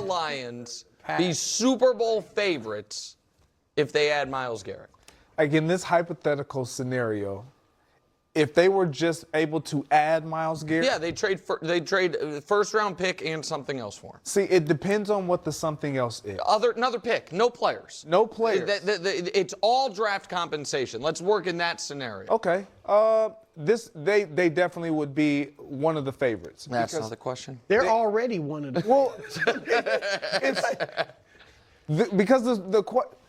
Lions be Super Bowl favorites if they add Myles Garrett? Like in this hypothetical scenario, if they were just able to add Myles Garrett. Yeah, they trade first-round pick and something else for him. See, it depends on what the something else is. Another pick, no players. No players. It's all draft compensation. Let's work in that scenario. Okay. They definitely would be one of the favorites. That's not the question. They're already one of the. Well, because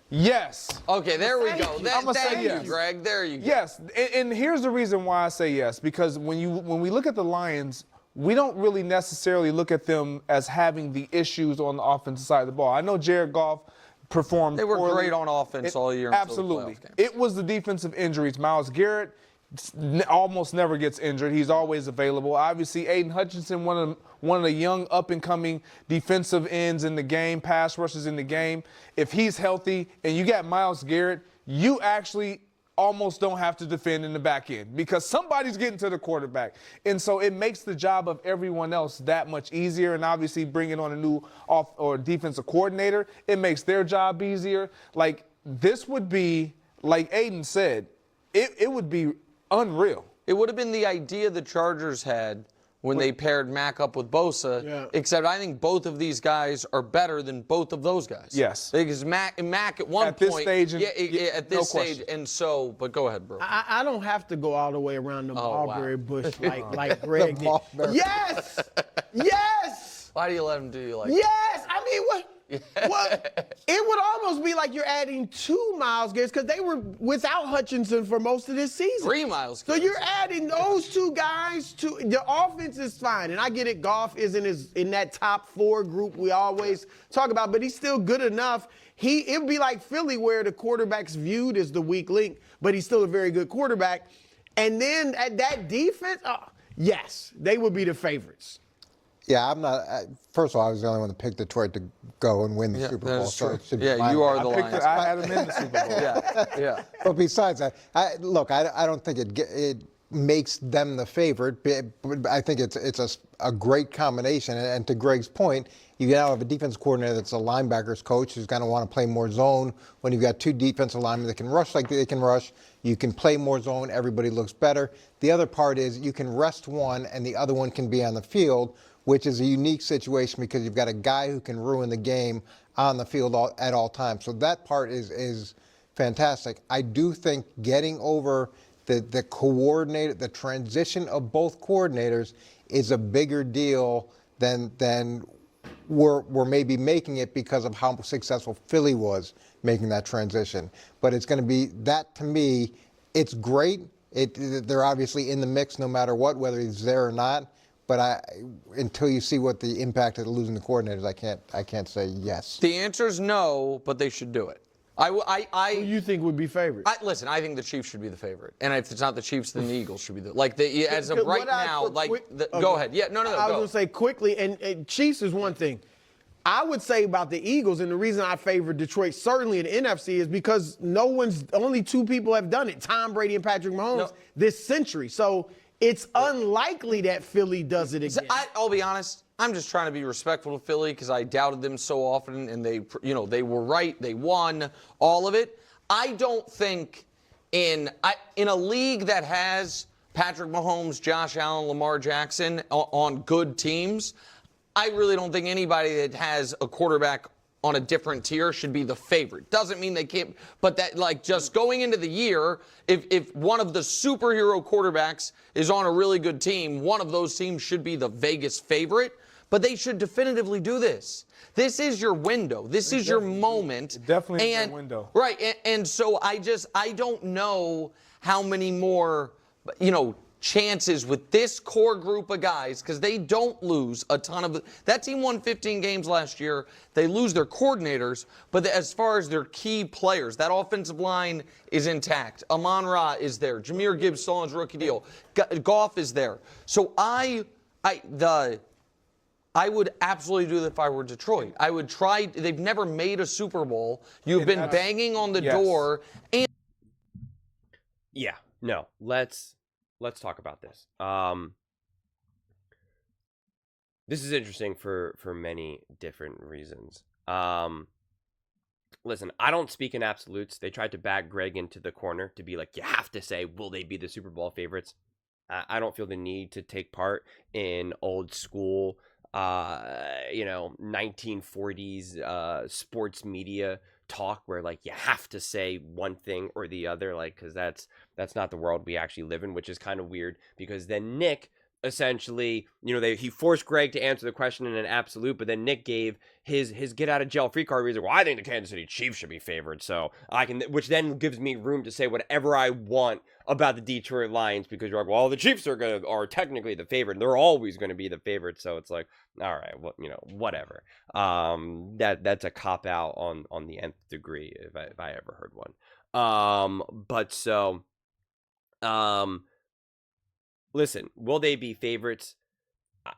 yes. Okay, there we go. Thank you, Greg. There you go. Yes, and here's the reason why I say yes. Because when we look at the Lions, we don't really necessarily look at them as having the issues on the offensive side of the ball. I know Jared Goff performed. They were poorly. Great on offense all year. Absolutely. It was the defensive injuries. Myles Garrett almost never gets injured. He's always available. Obviously, Aiden Hutchinson, one of the young up-and-coming defensive ends in the game, pass rushers in the game. If he's healthy and you got Myles Garrett, you actually almost don't have to defend in the back end because somebody's getting to the quarterback. And so it makes the job of everyone else that much easier. And obviously bringing on a new defensive coordinator, it makes their job easier. Like this would be, like Aiden said, it would be unreal. It would have been the idea the Chargers had when they paired Mac up with Bosa, except I think both of these guys are better than both of those guys. Yes. Because Mac at one at point. This stage, at this stage. And so, but go ahead, bro. I don't have to go all the way around the mulberry bush like Greg did. Mulberry. Yes! Yes! Why do you let him do you like that? Yes! I mean, what? It would almost be like you're adding 2 Myles Garretts because they were without Hutchinson for most of this season. 3 Myles Garretts. So you're adding those 2 guys to the offense is fine, and I get it. Goff isn't in that top 4 group we always talk about, but he's still good enough. It'd be like Philly where the quarterback's viewed as the weak link, but he's still a very good quarterback. And then at that defense, yes, they would be the favorites. Yeah, I'm not. First of all, I was the only one to pick Detroit to go and win the Super Bowl. So it should be you are the Lions. I had them in the Super Bowl. Yeah. But besides that, I don't think it makes them the favorite. But I think it's a great combination. And to Greg's point, you now have a defense coordinator that's a linebackers coach who's going to want to play more zone. When you've got 2 defensive linemen that can rush like they can rush, you can play more zone. Everybody looks better. The other part is you can rest one and the other one can be on the field, which is a unique situation because you've got a guy who can ruin the game on the field at all times. So that part is fantastic. I do think getting over the coordinator, the transition of both coordinators is a bigger deal than we're maybe making it because of how successful Philly was making that transition. But it's going to be, that to me, it's great. They're obviously in the mix no matter what, whether he's there or not. But until you see what the impact of losing the coordinators, I can't say yes. The answer is no, but they should do it. Who you think would be favorites? Listen, I think the Chiefs should be the favorite, and if it's not the Chiefs, then the Eagles should be as of right now. Go ahead. Yeah, no. I was going to say quickly, and Chiefs is one thing. I would say about the Eagles, and the reason I favor Detroit certainly in the NFC is because only 2 people have done it: Tom Brady and Patrick Mahomes this century. So it's unlikely that Philly does it again. I'll be honest. I'm just trying to be respectful to Philly because I doubted them so often, and they were right. They won all of it. I don't think in a league that has Patrick Mahomes, Josh Allen, Lamar Jackson on good teams, I really don't think anybody that has a quarterback on a different tier should be the favorite. Doesn't mean they can't, but that just going into the year, if one of the superhero quarterbacks is on a really good team, one of those teams should be the Vegas favorite, but they should definitively do this. This is your window. This is your moment. Definitely your window. Right, and so I don't know how many more, chances with this core group of guys because they don't lose a ton of that team won 15 games last year. They lose their coordinators, but as far as their key players, that offensive line is intact. Amon-Ra is there. Jahmyr Gibbs still on his rookie deal. Goff is there. So I would absolutely do that if I were Detroit. I would try. They've never made a Super Bowl. You've been banging on the door. And yeah, no, let's talk about this. This is interesting for many different reasons. Listen, I don't speak in absolutes. They tried to back Greg into the corner to be like, you have to say, will they be the Super Bowl favorites? I don't feel the need to take part in old school, 1940s sports media talk where like you have to say one thing or the other, like, because that's not the world we actually live in, which is kind of weird because then Nick essentially, he forced Greg to answer the question in an absolute, but then Nick gave his get out of jail free card. He's like, well, I think the Kansas City Chiefs should be favored, so I can, which then gives me room to say whatever I want about the Detroit Lions because you're like, well, the Chiefs are technically the favorite. They're always going to be the favorite, so it's like, all right, well, whatever. That's a cop out on the nth degree if I ever heard one. But so, listen, will they be favorites?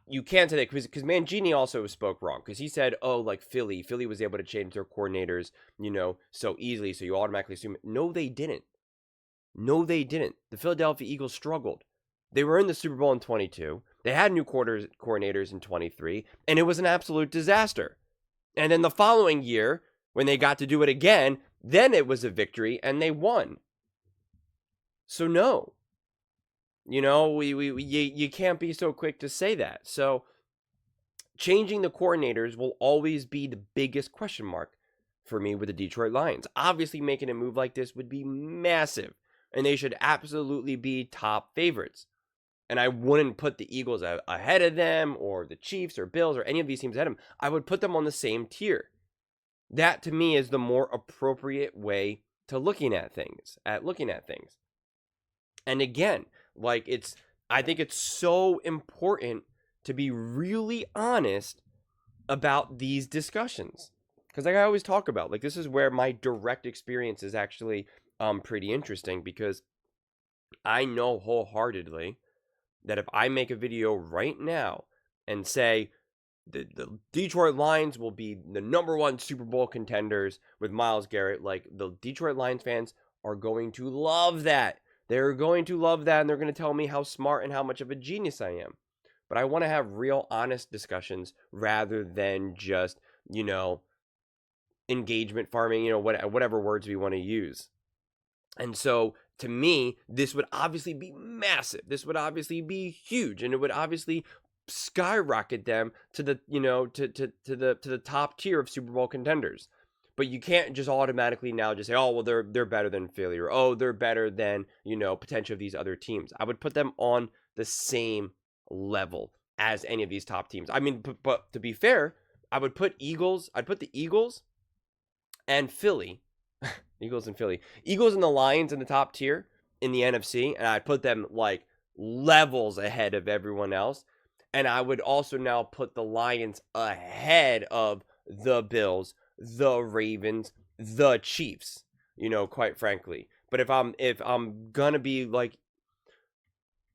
You can't say that because Mangini also spoke wrong because he said, oh, like Philly was able to change their coordinators, so easily. So you automatically assume, no, they didn't. No, they didn't. The Philadelphia Eagles struggled. They were in the Super Bowl in 22. They had new coordinators in 23, and it was an absolute disaster. And then the following year, when they got to do it again, then it was a victory, and they won. So no. You can't be so quick to say that. So changing the coordinators will always be the biggest question mark for me with the Detroit Lions. Obviously, making a move like this would be massive, and they should absolutely be top favorites. And I wouldn't put the Eagles ahead of them or the Chiefs or Bills or any of these teams ahead of them. I would put them on the same tier. That, to me, is the more appropriate way to looking at things. And again, I think it's so important to be really honest about these discussions. Because like I always talk about, like this is where my direct experience is actually pretty interesting because I know wholeheartedly that if I make a video right now and say the Detroit Lions will be the #1 Super Bowl contenders with Myles Garrett, like the Detroit Lions fans are going to love that. They're going to love that, and they're going to tell me how smart and how much of a genius I am. But I want to have real, honest discussions rather than just, engagement farming, whatever words we want to use. And so, to me, this would obviously be massive. This would obviously be huge, and it would obviously skyrocket them to the, to the top tier of Super Bowl contenders. But you can't just automatically now just say, oh, well, they're better than Philly, or oh, they're better than, potential of these other teams. I would put them on the same level as any of these top teams. I mean, but to be fair, I would put the Eagles and Philly, Eagles and the Lions in the top tier in the NFC, and I'd put them like levels ahead of everyone else. And I would also now put the Lions ahead of the Bills, the Ravens, the Chiefs, quite frankly. But if I'm gonna be like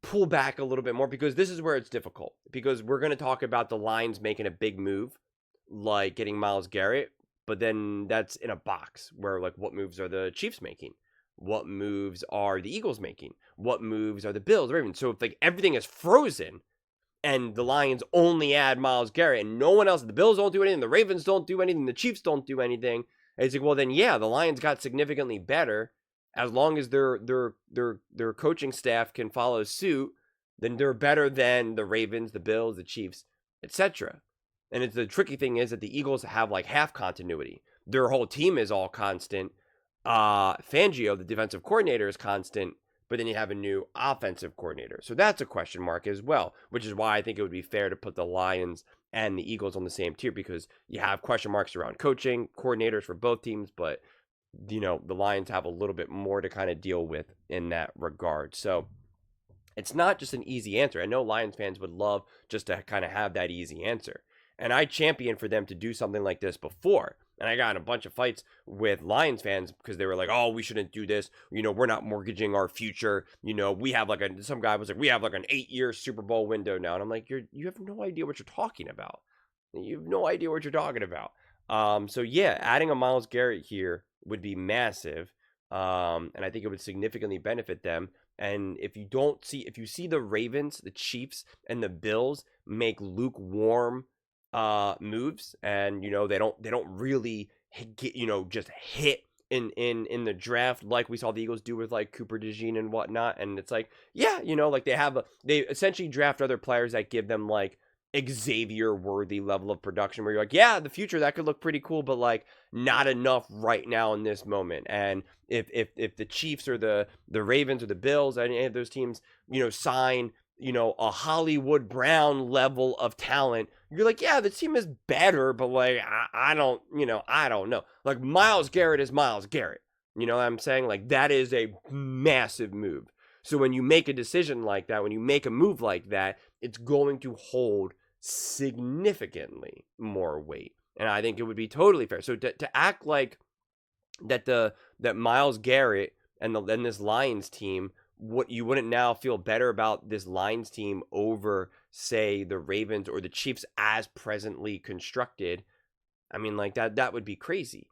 pull back a little bit more, because this is where it's difficult, because we're gonna talk about the Lions making a big move, like getting Myles Garrett, but then that's in a box where like what moves are the Chiefs making? What moves are the Eagles making? What moves are the Bills, the Ravens? So if like everything is frozen, and the Lions only add Myles Garrett and no one else, the Bills don't do anything, the Ravens don't do anything, the Chiefs don't do anything, and it's like, well, then yeah, the Lions got significantly better. As long as their coaching staff can follow suit, then they're better than the Ravens, the Bills, the Chiefs, etc. And the tricky thing is that the Eagles have like half continuity. Their whole team is all constant. Fangio, the defensive coordinator, is constant. But then you have a new offensive coordinator. So that's a question mark as well, which is why I think it would be fair to put the Lions and the Eagles on the same tier, because you have question marks around coaching, coordinators for both teams, but, the Lions have a little bit more to kind of deal with in that regard. So it's not just an easy answer. I know Lions fans would love just to kind of have that easy answer. And I championed for them to do something like this before. And I got in a bunch of fights with Lions fans because they were like, oh, we shouldn't do this. We're not mortgaging our future. We have some guy was like, we have like an 8-year Super Bowl window now. And I'm like, you have no idea what you're talking about. You have no idea what you're talking about. So yeah, adding a Myles Garrett here would be massive. And I think it would significantly benefit them. And if you see the Ravens, the Chiefs, and the Bills make lukewarm moves, and they don't really get, just hit in the draft like we saw the Eagles do with like Cooper DeJean and whatnot. And it's like, yeah, like they essentially draft other players that give them like Xavier worthy level of production, where you're like, yeah, the future that could look pretty cool, but like not enough right now in this moment. And if the Chiefs or the Ravens or the Bills, any of those teams, sign a Hollywood Brown level of talent, you're like, yeah, the team is better, but like, I don't know. Like, Myles Garrett is Myles Garrett. You know what I'm saying? Like, that is a massive move. So when you make a decision like that, when you make a move like that, it's going to hold significantly more weight. And I think it would be totally fair. So to act like that Myles Garrett and this Lions team, what you wouldn't now feel better about this Lions team over, say, the Ravens or the Chiefs as presently constructed. I mean, like that would be crazy,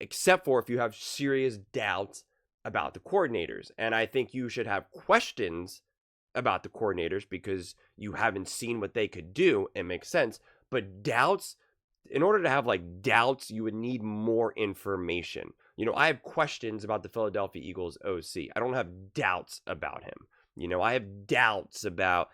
except for if you have serious doubts about the coordinators. And I think you should have questions about the coordinators because you haven't seen what they could do. It makes sense. But doubts, in order to have like doubts, you would need more information. I have questions about the Philadelphia Eagles OC. I don't have doubts about him. I have doubts about,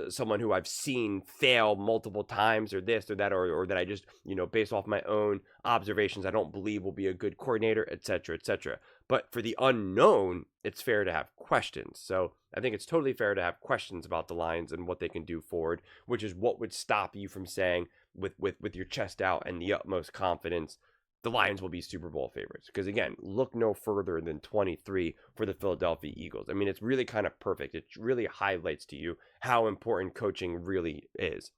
someone who I've seen fail multiple times or this or that, or that I just, based off my own observations, I don't believe will be a good coordinator, et cetera, et cetera. But for the unknown, it's fair to have questions. So I think it's totally fair to have questions about the Lions and what they can do forward, which is what would stop you from saying with your chest out and the utmost confidence, the Lions will be Super Bowl favorites. Because again, look no further than 23 for the Philadelphia Eagles. I mean, it's really kind of perfect. It really highlights to you how important coaching really is.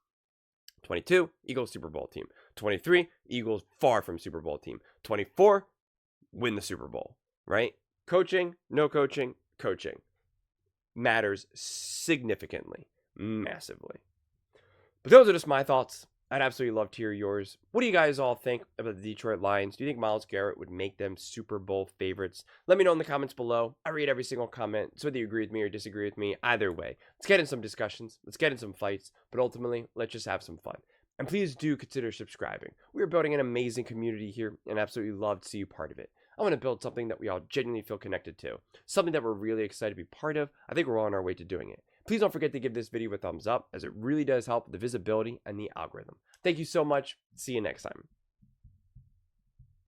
22, Eagles Super Bowl team. 23, Eagles far from Super Bowl team. 24, win the Super Bowl, right? Coaching, no coaching, coaching matters significantly, massively. But those are just my thoughts. I'd absolutely love to hear yours. What do you guys all think about the Detroit Lions? Do you think Myles Garrett would make them Super Bowl favorites? Let me know in the comments below. I read every single comment, so whether you agree with me or disagree with me, either way. Let's get in some discussions. Let's get in some fights. But ultimately, let's just have some fun. And please do consider subscribing. We are building an amazing community here, and absolutely love to see you part of it. I want to build something that we all genuinely feel connected to. Something that we're really excited to be part of. I think we're on our way to doing it. Please don't forget to give this video a thumbs up, as it really does help the visibility and the algorithm. Thank you so much. See you next time.